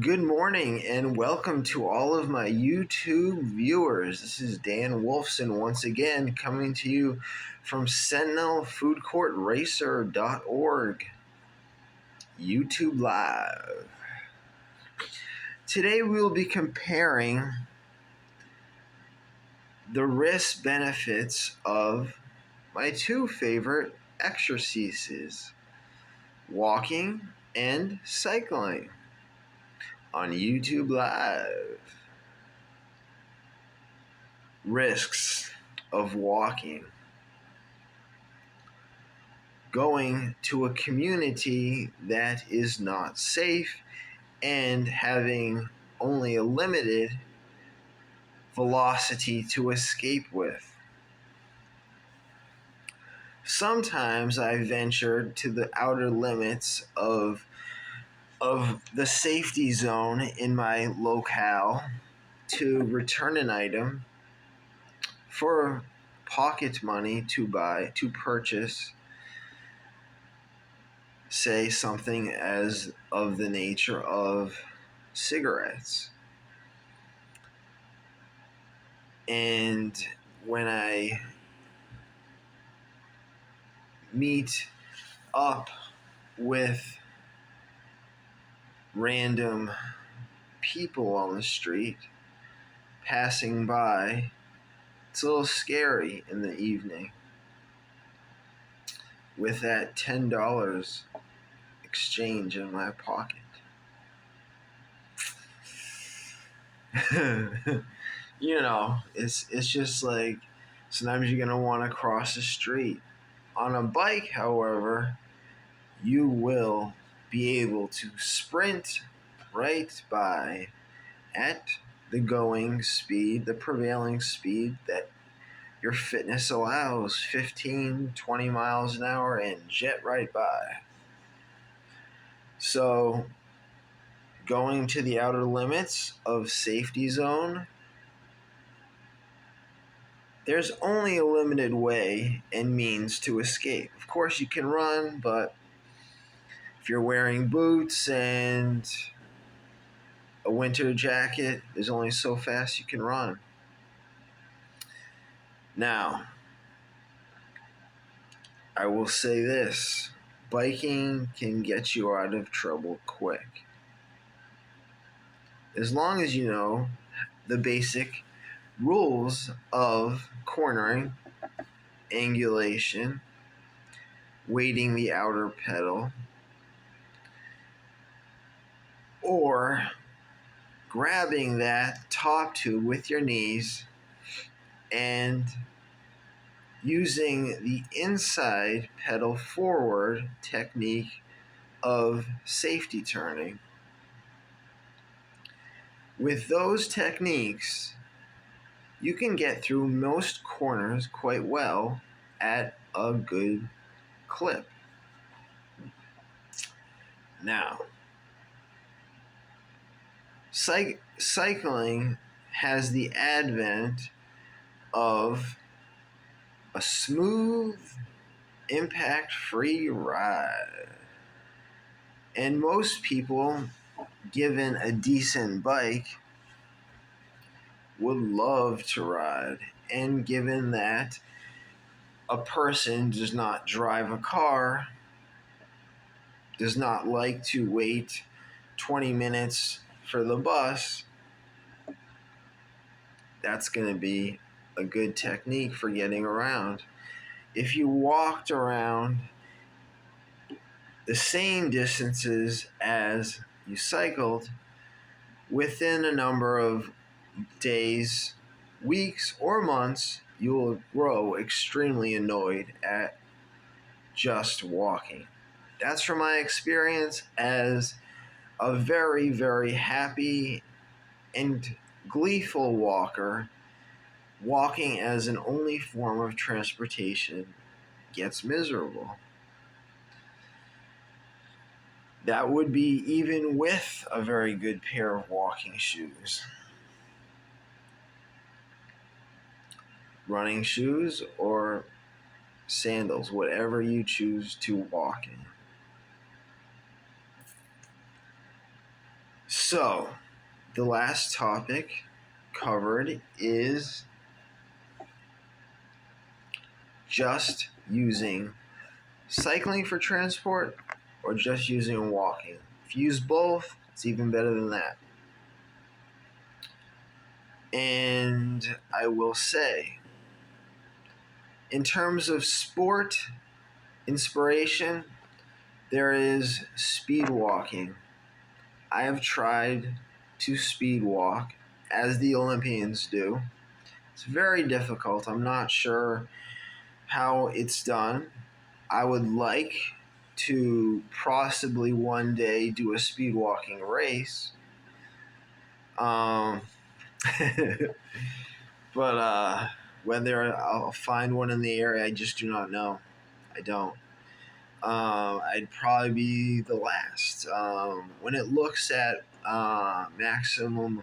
Good morning and welcome to all of my YouTube viewers. This is Dan Wolfson once again coming to you from SentinelFoodCourtRacer.org YouTube Live. Today we will be comparing the risk benefits of my two favorite exercises, walking and cycling, on YouTube Live. Risks of walking. Going to a community that is not safe and having only a limited velocity to escape with. Sometimes I ventured to the outer limits of the safety zone in my locale to return an item for pocket money to purchase, say, something as of the nature of cigarettes. And when I meet up with random people on the street passing by, it's a little scary in the evening with that $10 exchange in my pocket. It's just like sometimes you're going to want to cross the street. On a bike, however, you will be able to sprint right by at the prevailing speed that your fitness allows, 15, 20 miles an hour, and jet right by. So, going to the outer limits of safety zone, there's only a limited way and means to escape. Of course, you can run, but if you're wearing boots and a winter jacket, there's only so fast you can run. Now, I will say this: biking can get you out of trouble quick. As long as you know the basic rules of cornering, angulation, weighting the outer pedal, or grabbing that top tube with your knees and using the inside pedal forward technique of safety turning. With those techniques, you can get through most corners quite well at a good clip. Now, cycling has the advent of a smooth, impact-free ride. And most people, given a decent bike, would love to ride. And given that a person does not drive a car, does not like to wait 20 minutes for the bus, that's going to be a good technique for getting around. If you walked around the same distances as you cycled, within a number of days, weeks, or months, you will grow extremely annoyed at just walking. That's from my experience as a very, very happy and gleeful walker. Walking as an only form of transportation gets miserable. That would be even with a very good pair of walking shoes. Running shoes or sandals, whatever you choose to walk in. So, the last topic covered is just using cycling for transport or just using walking. If you use both, it's even better than that. And I will say, in terms of sport inspiration, there is speed walking. I have tried to speed walk as the Olympians do. It's very difficult. I'm not sure how it's done. I would like to possibly one day do a speed walking race. Um, but whether I'll find one in the area, I just do not know. I don't. I'd probably be the last. When it looks at maximum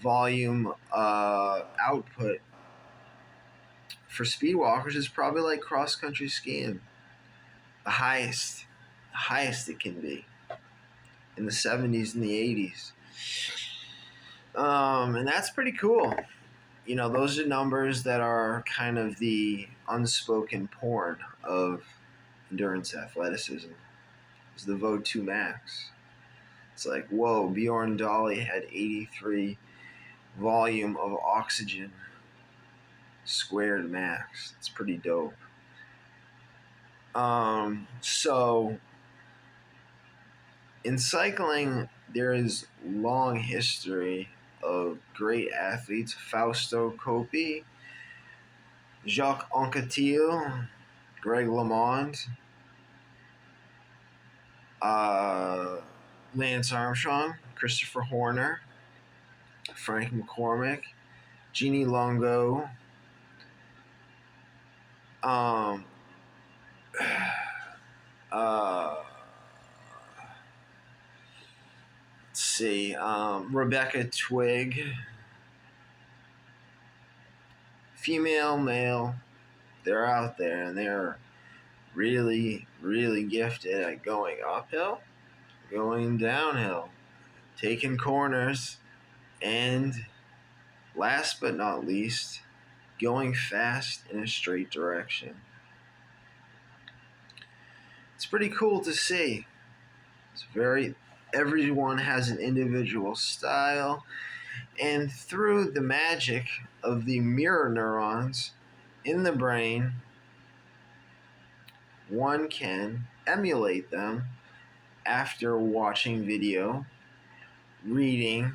volume output for speed walkers, it's probably like cross country skiing, the highest it can be in the 70s and the 80s. And that's pretty cool. You know, those are numbers that are kind of the unspoken porn of endurance athleticism. It's the VO2 max. It's like, whoa, Bjorn Dolly had 83 volume of oxygen squared max. It's pretty dope. So in cycling, there is long history of great athletes. Fausto Coppi, Jacques Anquetil, Greg LeMond, Lance Armstrong, Christopher Horner, Frank McCormick, Jeannie Longo, let's see, Rebecca Twigg, female, male, they're out there and they're really, really gifted at going uphill, going downhill, taking corners, and last but not least, going fast in a straight direction. It's pretty cool to see. Everyone has an individual style, and through the magic of the mirror neurons in the brain, one can emulate them after watching video, reading,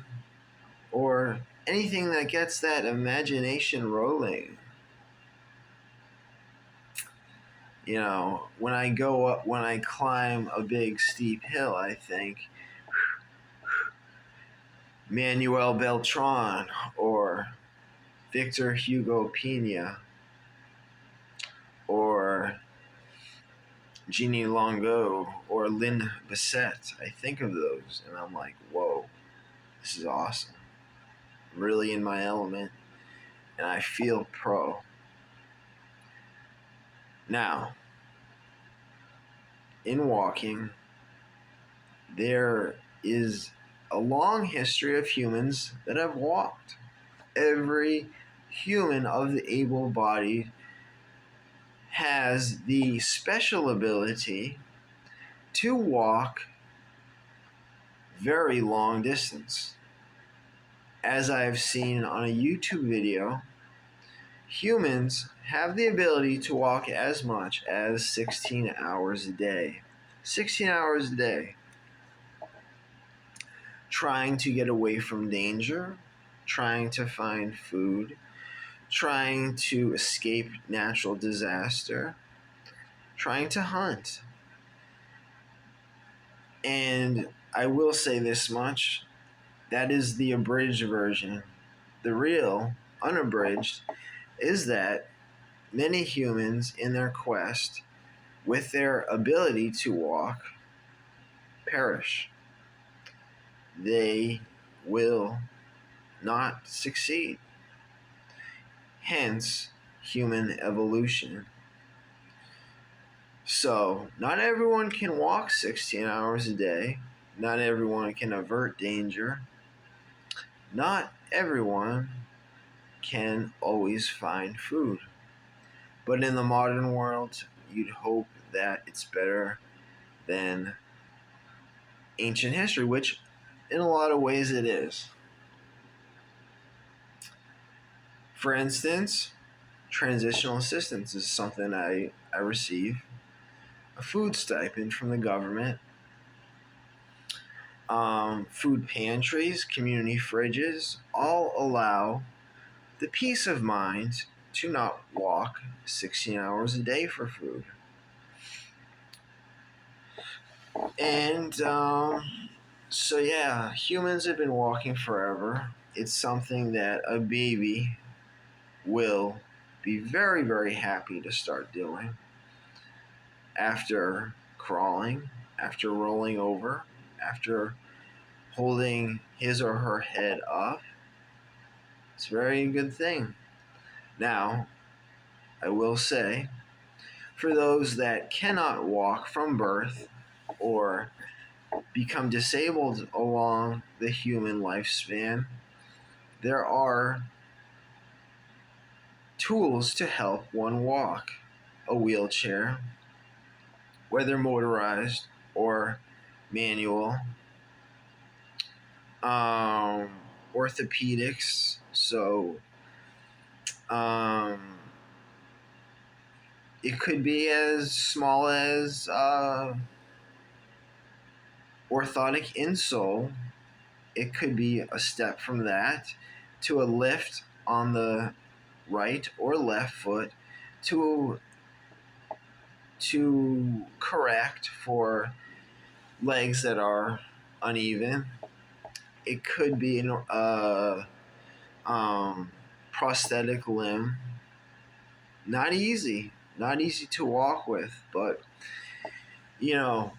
or anything that gets that imagination rolling. You know, when I climb a big steep hill, I think Manuel Beltran or Victor Hugo Pena or Jeannie Longo or Lynn Bissett. I think of those and I'm like, whoa, this is awesome. I'm really in my element and I feel pro. Now, in walking, there is a long history of humans that have walked. Every human of the able-bodied has the special ability to walk very long distance. As I've seen on a YouTube video, humans have the ability to walk as much as 16 hours a day. 16 hours a day. Trying to get away from danger, trying to find food, trying to escape natural disaster, trying to hunt. And I will say this much, that is the abridged version. The real, unabridged, is that many humans in their quest, with their ability to walk, perish. They will not succeed. Hence, human evolution. So, not everyone can walk 16 hours a day. Not everyone can avert danger. Not everyone can always find food. But in the modern world, you'd hope that it's better than ancient history, which in a lot of ways it is. For instance, transitional assistance is something I receive, a food stipend from the government. Food pantries, community fridges all allow the peace of mind to not walk 16 hours a day for food. And so, yeah, humans have been walking forever. It's something that a baby will be very, very happy to start doing after crawling, after rolling over, after holding his or her head up. It's a very good thing. Now, I will say, for those that cannot walk from birth or become disabled along the human lifespan, there are tools to help one walk. A wheelchair, whether motorized or manual, um, orthopedics. So um, it could be as small as orthotic insole. It could be a step from that to a lift on the right or left foot to correct for legs that are uneven. It could be an prosthetic limb. Not easy to walk with, but you know,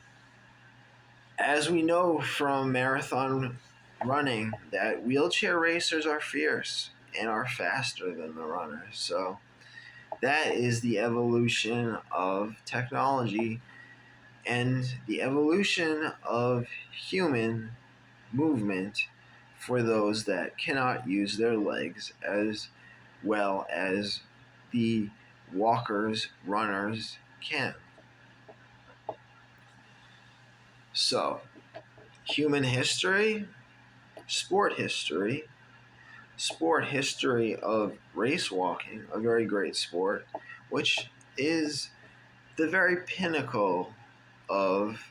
as we know from marathon running, that wheelchair racers are fierce and are faster than the runners. So that is the evolution of technology and the evolution of human movement for those that cannot use their legs as well as the walkers, runners can. So, human history, sport history, sport history of race walking, a very great sport, which is the very pinnacle of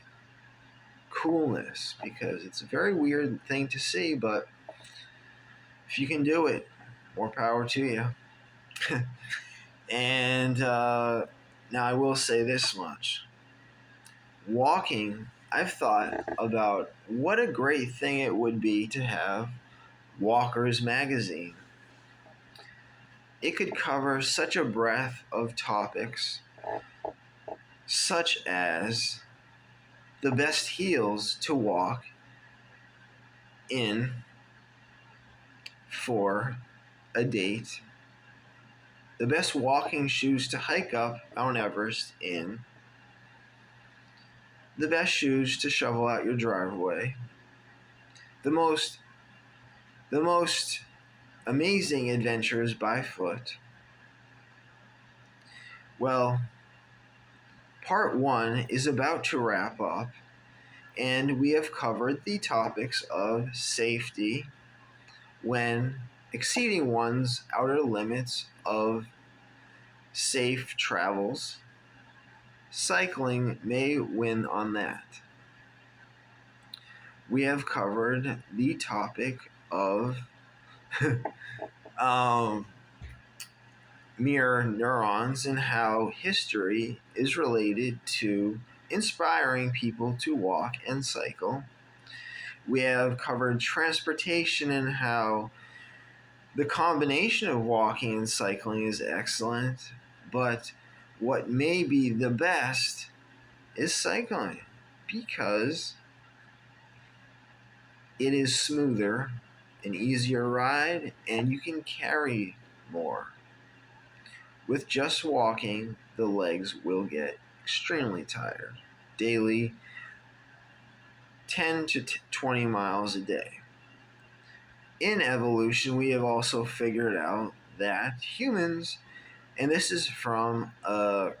coolness because it's a very weird thing to see, but if you can do it, more power to you. And now I will say this much. Walking, I've thought about what a great thing it would be to have Walker's Magazine. It could cover such a breadth of topics, such as the best heels to walk in for a date, the best walking shoes to hike up Mount Everest in, the best shoes to shovel out your driveway, the most amazing adventures by foot. Well, part 1 is about to wrap up, and we have covered the topics of safety when exceeding one's outer limits of safe travels. Cycling may win on that. We have covered the topic of mirror neurons and how history is related to inspiring people to walk and cycle. We have covered transportation and how the combination of walking and cycling is excellent, but what may be the best is cycling because it is smoother, an easier ride, and you can carry more. With just walking, the legs will get extremely tired. Daily 10 to 20 miles a day. In evolution, we have also figured out that humans, and this is from a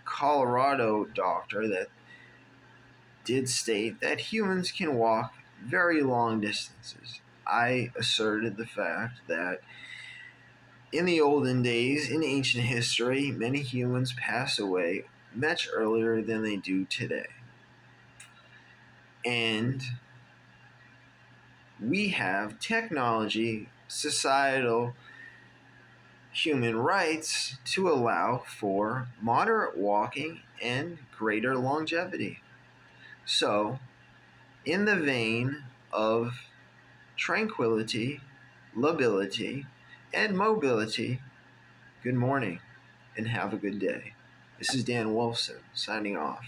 Colorado doctor that did state that humans can walk very long distances. I asserted the fact that in the olden days, in ancient history, many humans pass away much earlier than they do today. And we have technology, societal, human rights to allow for moderate walking and greater longevity. So, in the vein of tranquility, lability, and mobility, good morning and have a good day. This is Dan Wolfson signing off.